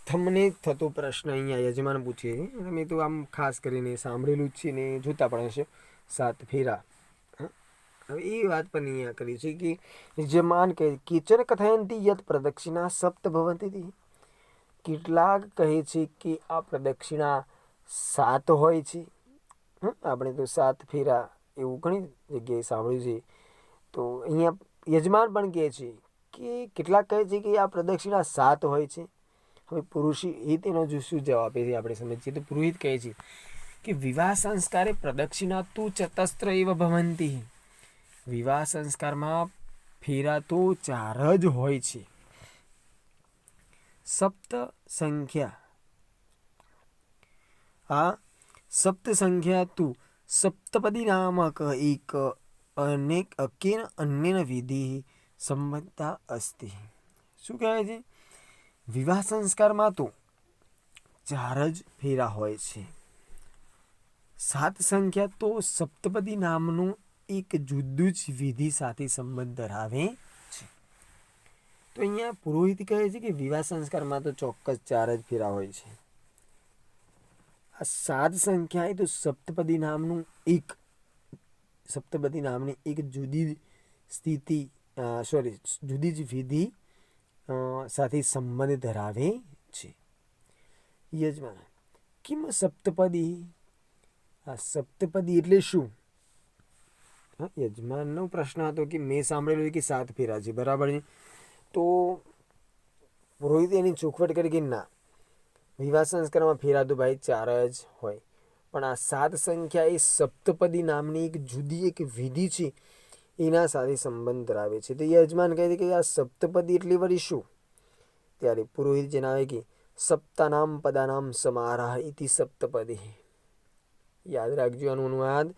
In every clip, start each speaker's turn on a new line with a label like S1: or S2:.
S1: તમને થતો પ્રશ્ન અહીંયા યજમાન પૂછીએ છે અને મેં તો આમ ખાસ કરીને સાંભળેલું જ છે ને જોતા પણ હશે 7 ફેરા. હવે એ વાત પણ અહીંયા કરી છે કે યજમાન કહે કિચન કથયંતી યત પ્રદક્ષિણા સપ્ત ભવંતી. કેટલાક કહે છે કે આ પ્રદક્ષિણા 7 હોય છે. આપણે તો 7 ફેરા એવું ઘણી જગ્યાએ સાંભળ્યું છે. તો અહીંયા યજમાન પણ કહે છે કે કેટલાક કહે છે કે આ પ્રદક્ષિણા 7 હોય છે. હવે પુરોહિત એનો જો શું જવાબ આપે છે આપણે સમજીએ તો પુરોહિત કહે છે કે વિવાહ સંસ્કારે પ્રદક્ષિણા તું ચતસ્ત્ર એવ ભવંતી. વિવાહ સંસ્કારમાં ફેરા તો 4 જ હોય છે. સપ્ત સંખ્યા આ સપ્ત સંખ્યા તું સપ્તપદી નામક એક અનેક અકેન અન્યન વિધિ સંબંધતા અસ્તિ. શું કહેવાય છે? વિવાહ સંસ્કારમાં તો 4 જ ફેરા હોય છે. 7 સંખ્યા તો સપ્તપદી નામનું એક જુદું જ વિધિ સાથે સંબંધ ધરાવે છે. તો અહીંયા પુરોહિત કહે છે કે વિવાહ સંસ્કારમાં તો ચોક્કસ 4 જ ફેરા હોય છે. આ 7 સંખ્યા એ તો સપ્તપદી નામની એક જુદી સ્થિતિ જુદી જ વિધિ સાથે સંબંધ ધરાવે છે. યજમાન કિમ સપ્તપદી. આ સપ્તપદી એટલે શું? યજમાનનો પ્રશ્ન હતો કે મેં સાંભળેલું કે 7 ફેરા છે, બરાબર છે. તો પુરોહિતે એની ચોખવટ કરી કે ના, વિવાહ સંસ્કારમાં ફેરા તો ભાઈ 4 જ હોય, પણ આ 7 સંખ્યા એ સપ્તપદી નામની એક જુદી એક વિધિ છે એના સાથે સંબંધ ધરાવે છે. તો યજમાન કહે છે કે આ સપ્તપદી એટલે વળી શું? ત્યારે પુરોહિત જણાવે કે સપ્તાનામ પદાનામ સમારાહ ઇતિ સપ્તપદી. યાદ રાખજો આનું અનુવાદ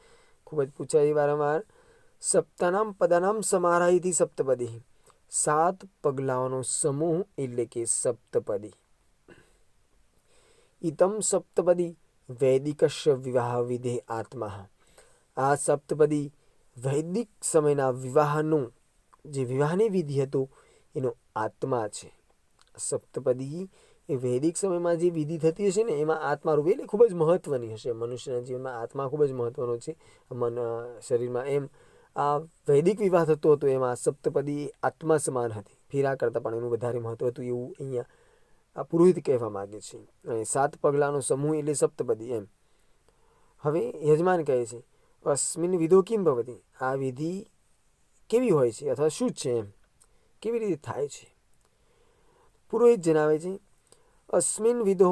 S1: ખૂબ જ પૂછાય વારંવાર. સપ્તાનામ પદાનામ સમારાહ ઇતિ સપ્તપદી. 7 પગલાઓનો સમૂહ એટલે કે સપ્તપદી. ઇતમ સપ્તપદી વૈદિકસ્ય વિવાહ વિધે આત્મા. આ સપ્તપદી વૈદિક સમયના વિવાહનું જે વિવાહની વિધિ હતું એનો આત્મા છે. સપ્તપદી એ વૈદિક સમયમાં જે વિધિ થતી હશે ને એમાં આત્મા રૂપે એટલે ખૂબ જ મહત્વની હશે. મનુષ્યના જીવનમાં આત્મા ખૂબ જ મહત્વનો છે શરીરમાં. એમ આ વૈદિક વિવાહ થતો હતો એમાં સપ્તપદી આત્મા સમાન હતી. ફેરા કરતાં પણ એનું વધારે મહત્વ હતું એવું અહીંયા આ પુરોહિત કહેવા માગે છે. અને 7 પગલાનો સમૂહ એટલે સપ્તપદી એમ. હવે યજમાન કહે છે અસ્મિન વિધો કિમ ભવતી. આ વિધિ કેવી હોય છે અથવા શું છે એમ, કેવી રીતે થાય છે? પુરોહિત જણાવે છે અસ્મિન વિધો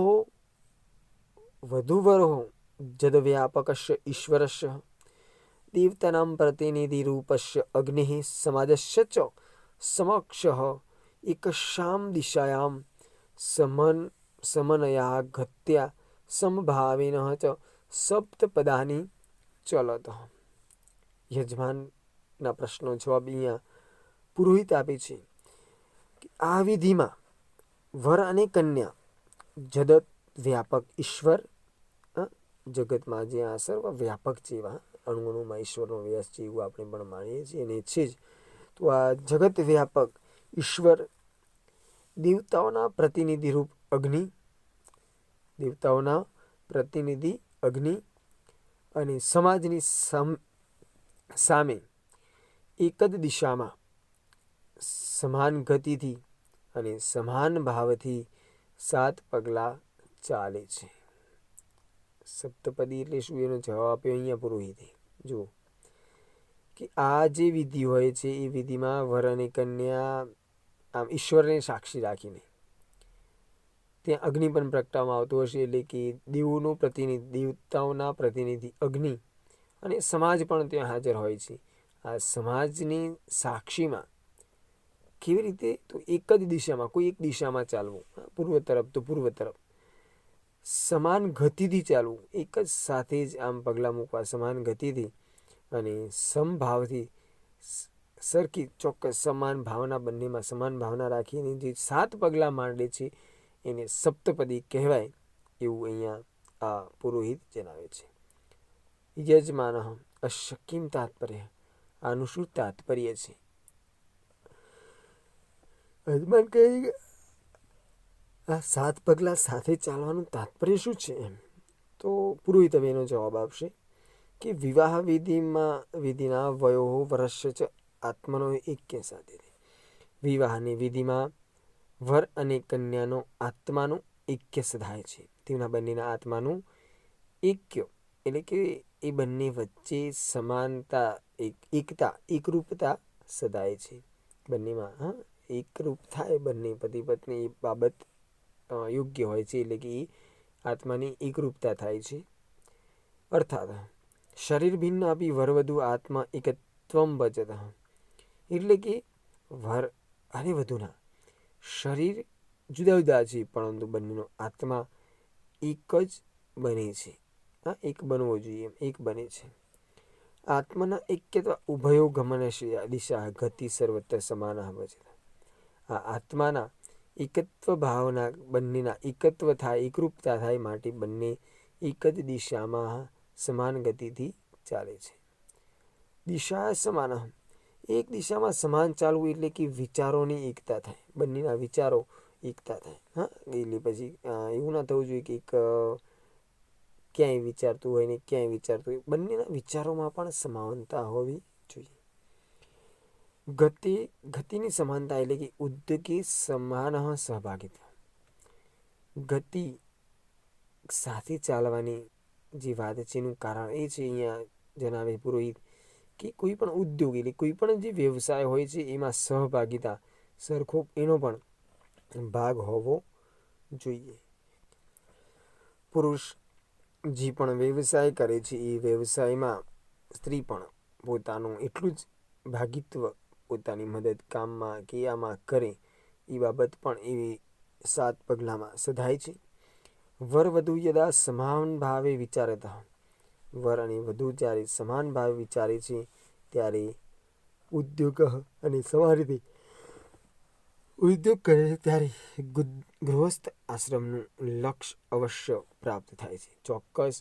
S1: વધુવરો જદ વ્યાપકસ્ય ઈશ્વરસ્ય દેવતાનામ પ્રતિનિધિરૂપસ્ય અગ્નિ સમાજસ્ય ચ સમક્ષ એકશામ દિશાયામ સમનયાગત્યા સમભાવેન ચ સપ્તપદાની ચલત. યજમાનના પ્રશ્નો જવાબ અહીંયા પુરોહિત આપે છે કે આ વિધિમાં વર અને કન્યા જગત વ્યાપક ઈશ્વર, જગતમાં જે આ સર્વ વ્યાપક છે એવા અણુઓમાં ઈશ્વરનો વ્યાસ છે એવું આપણે પણ માનીએ છીએ અને છે જ. તો આ જગત વ્યાપક ઈશ્વર, દેવતાઓના પ્રતિનિધિ અગ્નિ અને સમાજની સામે એક જ દિશામાં સમાન ગતિથી અને સમાન ભાવથી 7 પગલાં ચાલે છે. સપ્તપદી એટલે શું એનો જવાબ આપ્યો અહીંયા પુરોહિતે. જુઓ કે આ જે વિધિ હોય છે એ વિધિમાં વર અને કન્યા આમ ઈશ્વરને સાક્ષી રાખીને ત્યાં અગ્નિ પણ પ્રગટાવવામાં આવતો હશે, એટલે કે દેવતાઓના પ્રતિનિધિ અગ્નિ અને સમાજ પણ ત્યાં હાજર હોય છે. આ સમાજની સાક્ષીમાં કેવી રીતે? તો એક જ દિશામાં, કોઈ એક દિશામાં ચાલવું, પૂર્વ તરફ તો પૂર્વ તરફ સમાન ગતિથી ચાલવું, એક જ સાથે જ આમ પગલાં મૂકવા સમાન ગતિથી અને સમભાવથી સરખી ચોક્કસ સમાન ભાવના, બંનેમાં સમાન ભાવના રાખીને જે 7 પગલાં માંડે છે એને સપ્તપદી કહેવાય એવું અહીંયા આ પુરોહિત જણાવે છે. યજમાન અશ્ય કિમ તાત્પર્ય. આનું શું તાત્પર્ય છે? યજમાન કહે આ 7 પગલાં સાથે ચાલવાનું તાત્પર્ય શું છે એમ? તો પુરોહિત હવે એનો જવાબ આપશે કે વિવાહ વિધિના વયો વર્ષ ચ આત્મનો એક્ય સાથે. વિવાહની વિધિમાં વર અને કન્યાનો આત્માનું એક્ય સધાય છે. તેમના બંનેના આત્માનું એક્ય એટલે કે એ બંને વચ્ચે સમાનતા, એકતા, એકરૂપતા સદાય છે. બંનેમાં એકરૂપ થાય બંને પતિ પત્ની, એ બાબત યોગ્ય હોય છે. એટલે કે એ આત્માની એકરૂપતા થાય છે. અર્થાત શરીર ભિન્ન આપી વરવધુ આત્મા એકત્વમ ભજત. એટલે કે વર અને વધુના શરીર જુદા જુદા છે, પરંતુ બંનેનો આત્મા એક જ બને છે. એક બનવો જોઈએ, એક બને છે. આત્માના એક્યત્વ ઉભયો ગમનસ્ય દિશા ગતિ સર્વત્ર સમાન ભજત. આ આત્માના એકત્વ ભાવના બંનેના એકત્વ થાય, એકરૂપતા થાય માટે બંને એક જ દિશામાં સમાન ગતિથી ચાલે છે. દિશા સમાન, એક દિશામાં સમાન ચાલવું એટલે કે વિચારોની એકતા થાય, બંનેના વિચારો એકતા થાય. એટલે પછી એવું ના થવું જોઈએ કે એક ક્યાંય વિચારતું હોય ને ક્યાંય વિચારતું હોય. બંનેના વિચારોમાં પણ સમાનતા હોવી જોઈએ. ગતિની સમાનતા એટલે કે ઉદ્યોગે સમાન સહભાગિત્વ. ગતિ સાથે ચાલવાની જે વાત છે એનું કારણ એ છે, અહીંયા જણાવે પુરોહિત, કે કોઈ પણ ઉદ્યોગ એટલે કોઈ પણ જે વ્યવસાય હોય છે એમાં સહભાગિતા સરખો એનો પણ ભાગ હોવો જોઈએ. પુરુષ જે પણ વ્યવસાય કરે છે એ વ્યવસાયમાં સ્ત્રી પણ પોતાનું એટલું જ ભાગિત્વ, પોતાની મદદ કામમાં કે આમાં કરે, એ બાબત પણ એવી 7 પગલામાં સધાય છે. વર વધુ યદા સમાન ભાવે વિચારત. વર અને વધુ જ્યારે સમાન ભાવે વિચારે છે ત્યારે ઉદ્યોગ અને સમાન રીતે ઉદ્યોગ કરે છે ત્યારે ગૃહસ્થ આશ્રમનું લક્ષ્ય અવશ્ય પ્રાપ્ત થાય છે. ચોક્કસ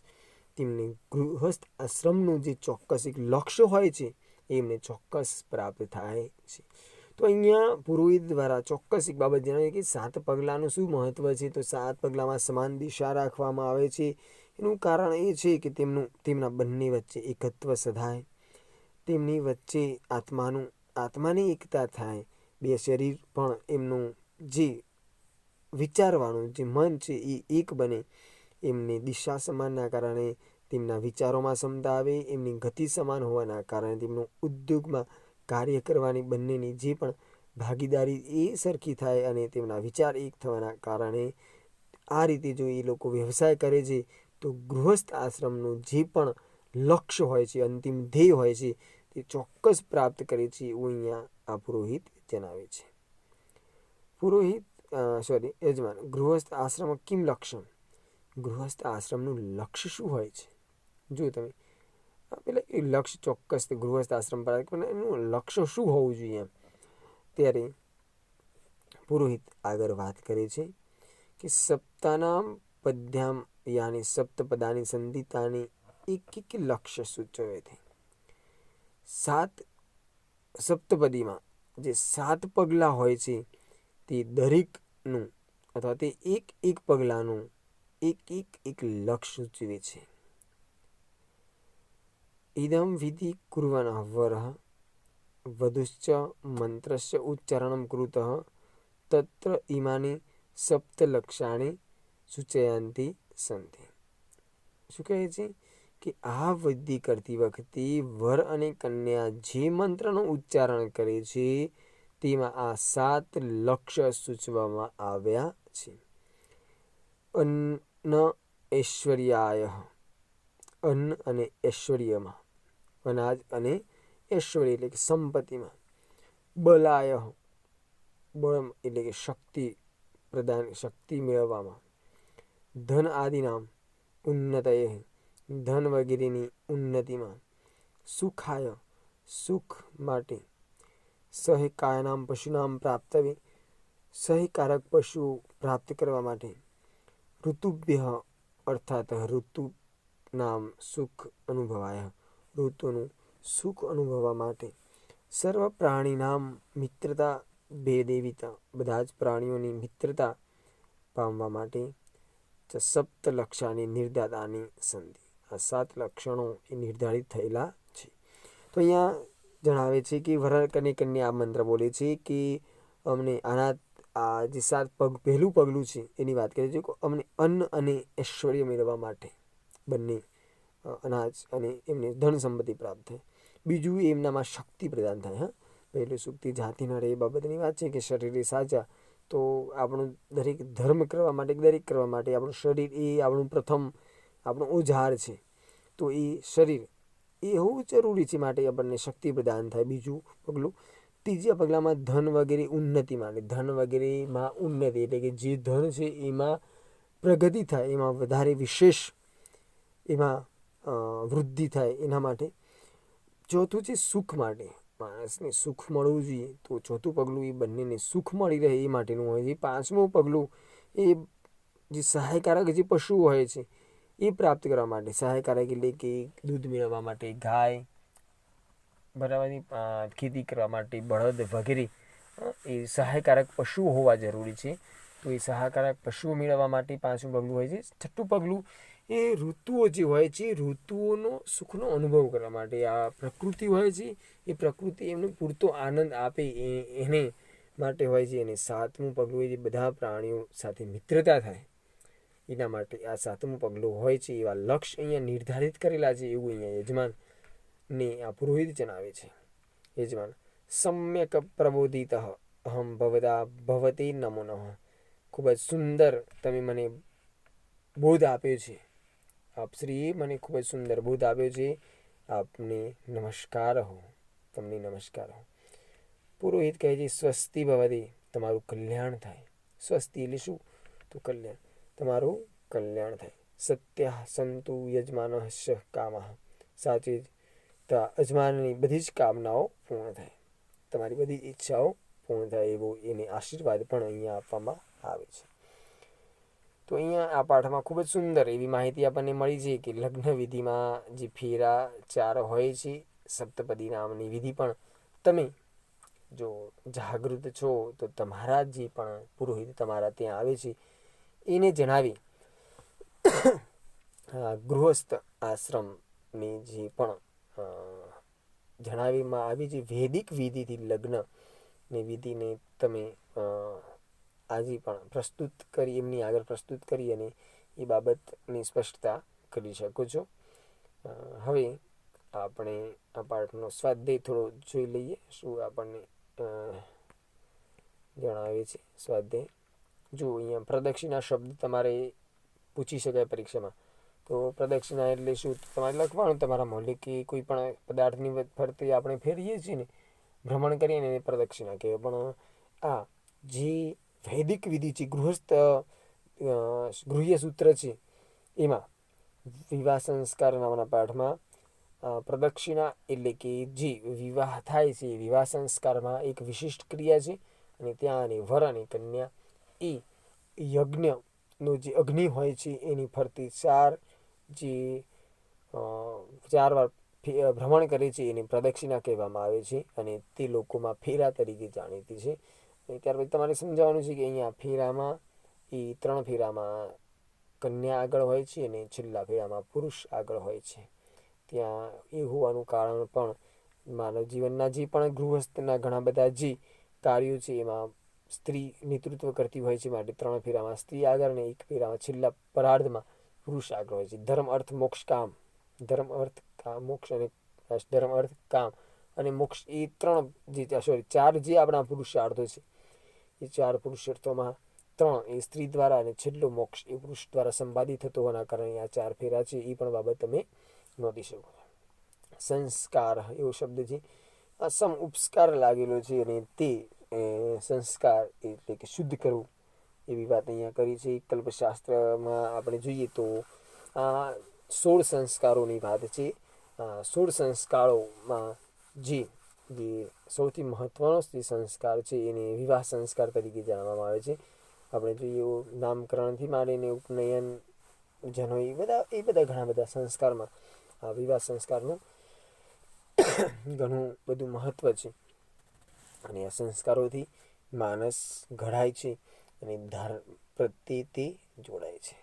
S1: તેમને ગૃહસ્થ આશ્રમનું જે ચોક્કસ એક લક્ષ્ય હોય છે એમને ચોક્કસ પ્રાપ્ત થાય છે. તો અહીંયા પુરોહિત દ્વારા ચોક્કસ એક બાબત જણાવી કે 7 પગલાંનું શું મહત્વ છે. તો 7 પગલામાં સમાન દિશા રાખવામાં આવે છે. એનું કારણ એ છે કે તેમના બંને વચ્ચે એકત્વ સધાય, તેમની વચ્ચે આત્માની એકતા થાય, બે શરીર પણ એમનું જે વિચારવાનું જે મન છે એ એક બને, એમની દિશા સમાનના કારણે તેમના વિચારોમાં સમતા આવે, એમની ગતિ સમાન હોવાના કારણે તેમનું ઉદ્યોગમાં કાર્ય કરવાની બંનેની જે પણ ભાગીદારી એ સરખી થાય અને તેમના વિચાર એક થવાના કારણે આ રીતે જો એ લોકો વ્યવસાય કરે છે તો ગૃહસ્થ આશ્રમનું જે પણ લક્ષ્ય હોય છે, અંતિમ ધ્યેય હોય છે, તે ચોક્કસ પ્રાપ્ત કરે છે એવું અહીંયા આ પુરોહિત જણાવે છે. યજમાન ગૃહસ્થ આશ્રમ કિમ લક્ષ્યમ. ગૃહસ્થ આશ્રમનું લક્ષ્ય શું હોય છે? જો તમે પેલા એ લક્ષ્ય ચોક્કસ ગૃહસ્થ આશ્રમ પર એનું લક્ષ્ય શું હોવું જોઈએ ત્યારે પુરોહિત આગળ વાત કરે છે કે સપ્તાનામ પદ્યામ યાની સપ્તપદાની સંધિતાની એક લક્ષ્ય સૂચવે છે. 7 સપ્તપદીમાં જે 7 પગલાં હોય છે તે દરેકનું અથવા તે એક પગલાંનું એક લક્ષ્ય સૂચવે છે. ઇદમ વિધિ કુર્વનઃ વરઃ વધુશ્ચ મંત્રસ્ય ઉચ્ચારણમ કૃતઃ તત્ર ઇમાની સપ્તલક્ષાણી સૂચયંતી સંતિ. શું કહે છે કે આ વિધિ કરતી વખતે વર અને કન્યા જે મંત્રનું ઉચ્ચારણ કરે છે તેમાં આ 7 લક્ષ્ય સૂચવવામાં આવ્યા છે. અન્ન ઐશ્વર્યાય, અન્ન અને ઐશ્વર્યમાં, અનાજ અને ઐશ્વર્ય એટલે કે સંપત્તિમાં, બલાય, બળ એટલે કે શક્તિ મેળવવામાં, ધન આદિનામ ઉન્નતયે, ધન વગેરેની ઉન્નતિમાં, સુખાય, સુખ માટે, સહિકાયનામ પશુનામ પ્રાપ્તવે, સહિકારક પશુઓ પ્રાપ્ત કરવા માટે, ઋતુભ્ય અર્થાત ઋતુ નામ સુખ અનુભવાય, ઋતુનું સુખ અનુભવવા માટે, સર્વ પ્રાણીનામ મિત્રતા ભેદેવિતા, બધા જ પ્રાણીઓની મિત્રતા પામવા માટે સપ્ત લક્ષાની નિર્ધાતાની સંધિ, આ 7 લક્ષણો એ નિર્ધારિત થયેલા છે. તો અહીંયા જણાવે છે કે વર અને કન્યા આ મંત્ર બોલે છે કે અમને આના આ જે 7 પહેલું પગલું છે એની વાત કરે છે કે અમને અન્ન અને ઐશ્વર્ય મેળવવા માટે બંને અનાજ અને એમને ધન સંપત્તિ પ્રાપ્ત થાય. બીજું એમનામાં શક્તિ પ્રદાન થાય. હા, પહેલું સુક્તિ જાતિ ન રહે એ બાબતની વાત છે કે શરીરે સાચા. તો આપણું દરેક ધર્મ કરવા માટે, દરેક કરવા માટે આપણું શરીર એ આપણું પ્રથમ આપણું ઓજાર છે. તો એ શરીર એ હોવું જરૂરી છે, માટે આપણને શક્તિ પ્રદાન થાય. બીજું પગલું, ત્રીજા પગલામાં ધન વગેરે ઉન્નતિ માટે, ધન વગેરેમાં ઉન્નતિ એટલે કે જે ધન છે એમાં પ્રગતિ થાય, એમાં વધારે વિશેષ એમાં વૃદ્ધિ થાય એના માટે. ચોથું છે સુખ માટે, માણસને સુખ મળવું જોઈએ તો ચોથું પગલું એ બંનેને સુખ મળી રહે એ માટેનું હોય છે. પાંચમું પગલું એ જે સહાયકારક જે પશુઓ હોય છે એ પ્રાપ્ત કરવા માટે. સહાયકારક એટલે કે દૂધ મેળવવા માટે ગાય, બરાબર, ખેતી કરવા માટે બળદ વગેરે એ સહાયકારક પશુઓ હોવા જરૂરી છે. તો એ સહાયકારક પશુઓ મેળવવા માટે પાંચમું પગલું હોય છે. છઠ્ઠું પગલું એ ઋતુઓ જે હોય છે, ઋતુઓનો સુખનો અનુભવ કરવા માટે. આ પ્રકૃતિ હોય છે, એ પ્રકૃતિ એમને પૂરતો આનંદ આપે એને માટે હોય છે. અને સાતમું પગલું એ બધા પ્રાણીઓ સાથે મિત્રતા થાય એના માટે આ સાતમું પગલું હોય છે. એવા લક્ષ્ય અહીંયા નિર્ધારિત કરેલા છે એવું અહીંયા યજમાન ને આ પુરોહિત જણાવે છે. યજમાન સમ્યક પ્રબોધિત અહમ ભવતા ભવતે નમો નમઃ. ખૂબ જ સુંદર તમે મને બોધ આપ્યો છે. આપ શ્રીએ મને ખૂબ જ સુંદર બોધ આપ્યો છે. આપને નમસ્કાર હો, તમને નમસ્કાર હો. પુરોહિત કહે છે સ્વસ્તિ ભવતે, તમારું કલ્યાણ થાય. સ્વસ્તિ એટલે શું? તો કલ્યાણ, તમારું કલ્યાણ થાય. સત્ય સંતુ યજમાન કામ, સાચે યજમાનની બધી જ કામનાઓ પૂર્ણ થાય, તમારી બધી ઈચ્છાઓ પૂર્ણ થાય એવો એને આશીર્વાદ પણ અહીંયા આપવામાં આવે છે. તો અહીંયા આ પાઠમાં ખૂબ જ સુંદર એવી માહિતી આપણને મળી છે કે લગ્ન વિધિમાં જે ફેરા 4 હોય છે, સપ્તપદી નામની વિધિ પણ તમે જો જાગૃત છો તો તમારા જે પણ પુરોહિત તમારા ત્યાં આવે છે એને જણાવી ગૃહસ્થ આશ્રમની જે પણ જણાવીમાં આવી જે વૈદિક વિધિથી લગ્નની વિધિને તમે આજે પણ પ્રસ્તુત કરી, એમની આગળ પ્રસ્તુત કરી અને એ બાબતની સ્પષ્ટતા કરી શકો છો. હવે આપણે આ પાઠનો સ્વાધ્યાય થોડો જોઈ લઈએ. શું આપણને જણાવે છે સ્વાધ્યાય? જો અહીંયા પ્રદક્ષિણા શબ્દ તમારે પૂછી શકાય પરીક્ષામાં. તો પ્રદક્ષિણા એટલે શું? તમારે લખવાનું તમારા મોઢે કે કોઈ પણ પદાર્થની ફરતે આપણે ફેરીએ છીએ ને, ભ્રમણ કરીએ ને, પ્રદક્ષિણા કહેવાય. પણ આ જે વૈદિક વિધિ છે, ગૃહસ્થ ગૃહ્ય સૂત્ર છે, એમાં વિવાહ સંસ્કાર નામના પાઠમાં પ્રદક્ષિણા એટલે કે જે વિવાહ થાય છે, વિવાહ સંસ્કારમાં એક વિશિષ્ટ ક્રિયા છે. અને ત્યાં વર અને કન્યા એ યજ્ઞનો જે અગ્નિ હોય છે એની ફરતી 4 વાર ભ્રમણ કરે છે એને પ્રદક્ષિણા કહેવામાં આવે છે. અને તે લોકોમાં ફેરા તરીકે જાણીતી છે. ત્યાર પછી તમારે સમજાવવાનું છે કે અહીંયા ફેરામાં એ 3 ફેરામાં કન્યા આગળ હોય છે અને છેલ્લા ફેરામાં પુરુષ આગળ હોય છે. ત્યાં એ હોવાનું કારણ પણ માનવ જીવનના જે પણ ગૃહસ્થના ઘણા બધા જે કાર્યો છે એમાં સ્ત્રી નેતૃત્વ કરતી હોય છે, માટે 3 ફેરામાં સ્ત્રી આગળ અને 1 ફેરામાં છેલ્લા પરાર્ધમાં પુરુષ આગળ હોય છે. ધર્મ અર્થ મોક્ષ કામ, ધર્મ અર્થ કામ મોક્ષ અને ધર્મ અર્થ કામ અને મોક્ષ એ 4 જે આપણા પુરુષાર્થો છે, એ 4 પુરુષાર્થોમાં 3 એ સ્ત્રી દ્વારા અને છેલ્લો મોક્ષ એ પુરુષ દ્વારા સંપાદિત થતો હોવાના કારણે આ 4 ફેરા છે. એ પણ બાબત તમે નોંધી શકો. સંસ્કાર એવો શબ્દ છે, આ સમ ઉપસ્કાર લાગેલો છે અને તે સંસ્કાર એટલે કે શુદ્ધ કરવું એવી વાત અહીંયા કરી છે. કલ્પશાસ્ત્રમાં આપણે જોઈએ તો આ 16 સંસ્કારોની વાત છે. 16 સંસ્કારોમાં જે સૌથી મહત્વનો જે સંસ્કાર છે એને વિવાહ સંસ્કાર તરીકે જાણવામાં આવે છે. આપણે જોઈએ નામકરણથી માંડીને ઉપનયન, જનોઈ, એ બધા ઘણા બધા સંસ્કારમાં આ વિવાહ સંસ્કારનું ઘણું બધું મહત્વ છે. અને આ સંસ્કારોથી માણસ ઘડાય છે અને ધાર પ્રત્યે તે જોડાય છે.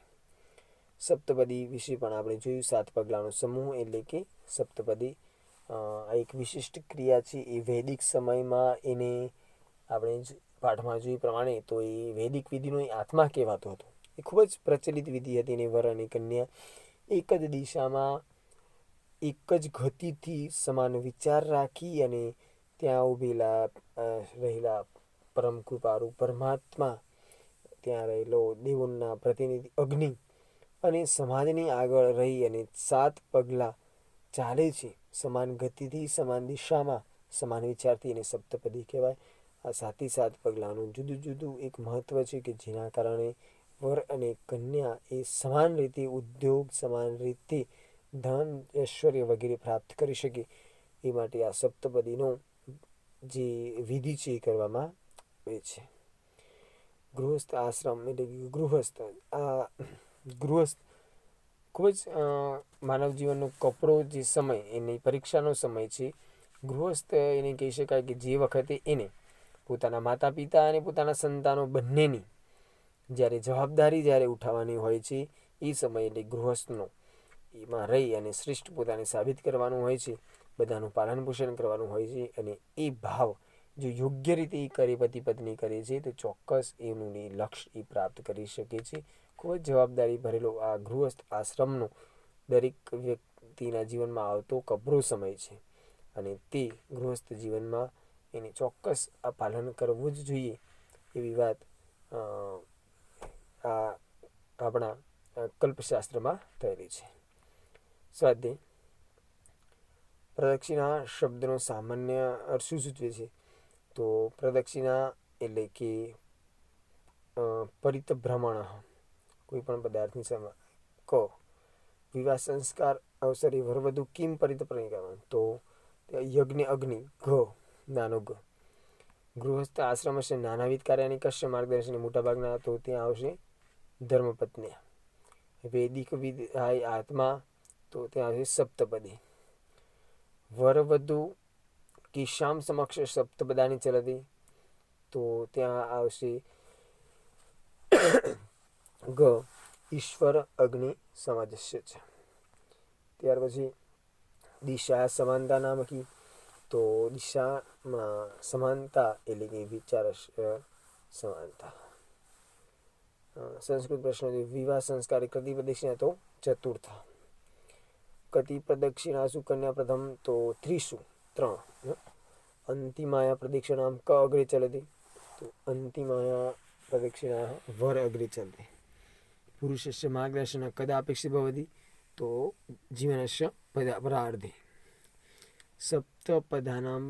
S1: સપ્તપદી વિશે પણ આપણે જોયું. 7 પગલાંનો સમૂહ એટલે કે સપ્તપદી આ એક વિશિષ્ટ ક્રિયા છે. એ વૈદિક સમયમાં એને આપણે પાઠમાં જોઈ પ્રમાણે તો એ વૈદિક વિધિનો આત્મા કહેવાતો હતો. એ ખૂબ જ પ્રચલિત વિધિ હતી. અને વર અને કન્યા એક જ દિશામાં એક જ ગતિથી સમાન વિચાર રાખી અને ત્યાં ઉભેલા રહેલા પરમ કૃપાળુ પરમાત્મા, ત્યાં રહેલો દેવોના પ્રતિનિધિ અગ્નિ અને સમાજની આગળ રહી અને 7 પગલાં ચાલે છે. સમાન ગતિથી, સમાન દિશામાં, સમાન વિચારથી એને સપ્તપદી કહેવાય. આ 7 પગલાંનું જુદું જુદું એક મહત્ત્વ છે કે જેના કારણે વર અને કન્યા એ સમાન રીતે ઉદ્યોગ, સમાન રીતે ધન, ઐશ્વર્ય વગેરે પ્રાપ્ત કરી શકે. એ માટે આ સપ્તપદીનો જે વિધિ છે એ કરવામાં આવે છે. ગૃહસ્થ આશ્રમ એટલે કે ગૃહસ્થ, આ ગૃહસ્થ ખૂબ જ માનવ જીવનનો કપરો જે સમય, એની પરીક્ષાનો સમય છે. ગૃહસ્થ એને કહી શકાય કે જે વખતે એને પોતાના માતા પિતા અને પોતાના સંતાનો બંનેની જ્યારે જવાબદારી જ્યારે ઉઠાવવાની હોય છે, એ સમય એટલે ગૃહસ્થનો એમાં રહી અને શ્રેષ્ઠ પોતાને સાબિત કરવાનું હોય છે. બધાનું પાલન પોષણ કરવાનું હોય છે. અને એ ભાવ જો યોગ્ય રીતે એ કરે, પતિ પત્ની કરે છે, તો ચોક્કસ એનું લક્ષ્ય એ પ્રાપ્ત કરી શકે છે. ખૂબ જ જવાબદારી ભરેલો આ ગૃહસ્થ આશ્રમનો દરેક વ્યક્તિના જીવનમાં આવતો કપરો સમય છે. અને તે ગૃહસ્થ જીવનમાં એને ચોક્કસ આ પાલન કરવું જ જોઈએ એવી વાત આ આપણા કલ્પશાસ્ત્રમાં થયેલી છે. સ્વાધ્યાય. પ્રદક્ષિણા શબ્દનો સામાન્ય અર્થ શું સૂચવે છે? તો પ્રદક્ષિણા એટલે કે પરિતભ્રમણ કોઈ પણ પદાર્થની સમય. વિવાહ સંસ્કાર અવસરે વરવધુ કિમ પરિતભ્રમણ કરવાનું? તો યજ્ઞ અગ્નિ નાનો ગ. ગૃહસ્થ આશ્રમ હશે નાનાવિધ કાર્યની કશ્ય માર્ગદર્શન મોટાભાગના તો ત્યાં આવશે ધર્મપત્ની. વૈદિક વિધાય આત્મા તો ત્યાં આવશે સપ્તપદી. વરવધુ કિશામ સમક્ષ સપ્તપદાની ચલતી તો ત્યાં આવશે ગ ઈશ્વર અગ્નિ સમાજસ્ય છે. ત્યાર પછી દિશા સમાનતા નામકી તો દિશામાં સમાનતા એટલે કે વિચાર સમાનતા. સંસ્કૃત પ્રશ્ન વિવાહ સંસ્કાર કતિ પ્રદક્ષિણા તો ચતુર્થ. કતિ પ્રદક્ષિણા સુકન્યા પ્રથમ તો 3 અંતિમાયા પ્રદક્ષિણા ક અગ્રે ચલતી તો અંતિમાયા પ્રદક્ષિણા વર અગ્રે ચલતી. પુરુષસ્ય માર્ગદર્શન કદા અપેક્ષિત ભવતિ તો જીવનસ્ય પરાર્ધે. સપ્તપદાનામ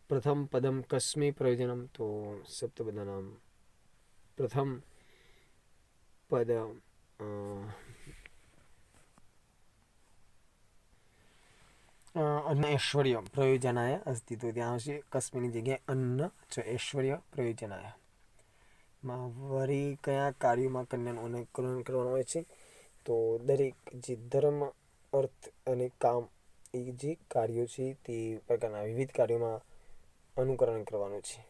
S1: પ્રથમ પદમ કસ્मै પ્રયોજનમ તો સપ્તપદાનામ પ્રથમ પદ અન્ન ઐશ્વર્ય પ્રયોજનાય અસ્તિ તો ત્યાં આવશે કસ્મૈની જગ્યાએ અન્ન ચ ઐશ્વર્ય પ્રયોજનાય. વરી કયા કાર્યોમાં કન્યાનું અનુકરણ કરવાનું હોય છે? તો દરેક જે ધર્મ, અર્થ અને કામ એ જે કાર્યો છે તે પ્રકારના વિવિધ કાર્યોમાં અનુકરણ કરવાનું છે.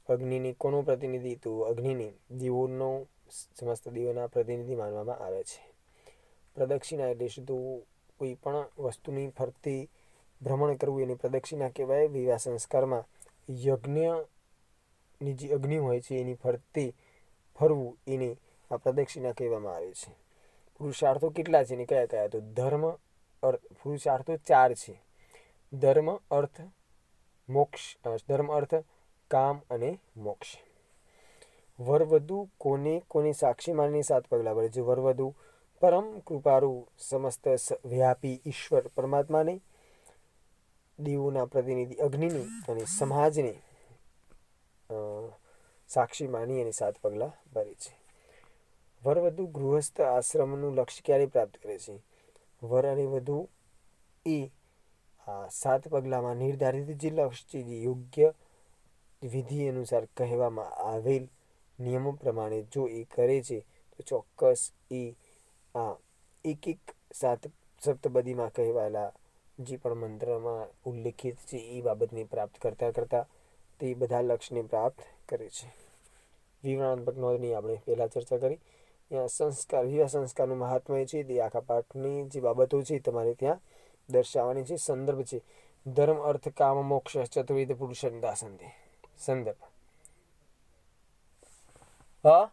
S1: અગ્નિને કોનો પ્રતિનિધિ? તો અગ્નિને દેવોનો સમસ્ત દેવોના પ્રતિનિધિ માનવામાં આવે છે. પ્રદક્ષિણા એટલે શું? તો કોઈ પણ વસ્તુની ફરતે ભ્રમણ કરવું એની પ્રદક્ષિણા કહેવાય. વિવાહ સંસ્કારમાં યજ્ઞની જે અગ્નિ હોય છે એની ફરતે ફરવું એને આ પ્રદક્ષિણા કહેવામાં આવે છે. પુરુષાર્થો કેટલા છે ને કયા કયા? તો ધર્મ, અર્થ. પુરુષાર્થો 4 છે: ધર્મ, અર્થ, મોક્ષ. ધર્મ, અર્થ, કામ અને મોક્ષ. વરવધુ કોને સાક્ષી માનીને 7 પગલાં ભરે છે? વરવધુ પરમ કૃપાળુ સમસ્ત વ્યાપી ઈશ્વર પરમાત્માને, દેવોના પ્રતિનિધિ અગ્નિની અને સમાજને સાક્ષી માની અને 7 પગલાં ભરે છે. વરવધુ ગૃહસ્થ આશ્રમનું લક્ષ્ય ક્યારે પ્રાપ્ત કરે છે? વર અને વધુ એ આ 7 પગલામાં નિર્ધારિત જે લક્ષ્ય છે, જે યોગ્ય વિધિ અનુસાર કહેવામાં આવેલ નિયમો પ્રમાણે જો એ કરે છે તો ચોક્કસ એ આ એક 7 સપ્તપદીમાં કહેવાયેલા જે પણ મંત્રમાં ઉલ્લેખિત છે એ બાબતને પ્રાપ્ત કરતાં તે બધા લક્ષ્યને પ્રાપ્ત કરે છે. વિવરણાત્મક નોંધની આપણે પહેલાં ચર્ચા કરી. ત્યાં સંસ્કાર, વિવાહ સંસ્કારનું મહાત્મ્ય છે તે આખા પાઠની જે બાબતો છે તમારે ત્યાં દર્શાવવાની છે. સંદર્ભ છે ધર્મ અર્થ કામ મોક્ષ ચતુર્વિધ પુરુષ સંદર્ભ. હા